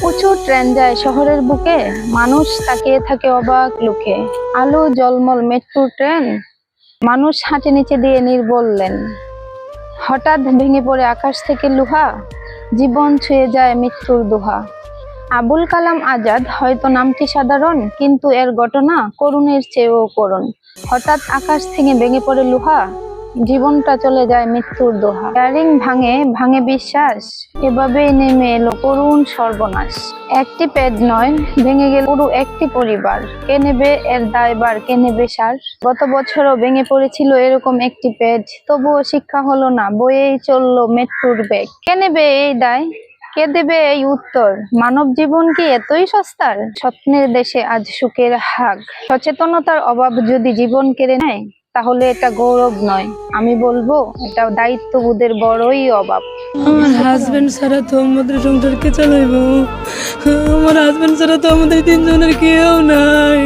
প্রচুর ট্রেন যায় শহরের বুকে, মানুষ তাকিয়ে থাকে অবাক লোকে। আলো জলমল মেট্রো ট্রেন, মানুষ হাঁটে নিচে দিয়ে নির্বল লেন। হঠাৎ ভেঙে পড়ে আকাশ থেকে লোহা, জীবন ছুঁয়ে যায় মৃত্যুর দোহা। আবুল কালাম আজাদ হয়তো নামটি সাধারণ, কিন্তু এর ঘটনা করুণের চেয়েও করুণ। হঠাৎ আকাশ থেকে ভেঙে পড়ে লোহা, জীবনটা চলে যায় মৃত্যুর দোহা। ব্যারিং ভাঙে ভাঙে বিশ্বাস, এভাবেই নেমে এলো করুণ সর্বনাশ। একটি পেট নয়, ভেঙে গেল পুরো একটি পরিবার। কে নেবে এর দায়ভার, কে নেবে সার? গত বছরও ভেঙে পড়েছিল এরকম একটি পেট, তবুও শিক্ষা হলো না, বয়েই চললো মৃত্যুর বেগ। কে নেবে এই দায়, কে দেবে এই উত্তর? মানব জীবন কি এতই সস্তার? স্বপ্নের দেশে আজ সুখের হাগ। সচেতনতার অভাব যদি জীবন কেড়ে নেয়, তাহলে এটা গৌরব নয়, আমি বলবো এটা দায়িত্ববোধের বড়ই অভাব। আমার হাজবেন্ড ছাড়া তো আমাদের সংসার কে চালাইব? আমার হাজবেন্ড ছাড়া তো আমাদের তিনজনের কেউ নাই।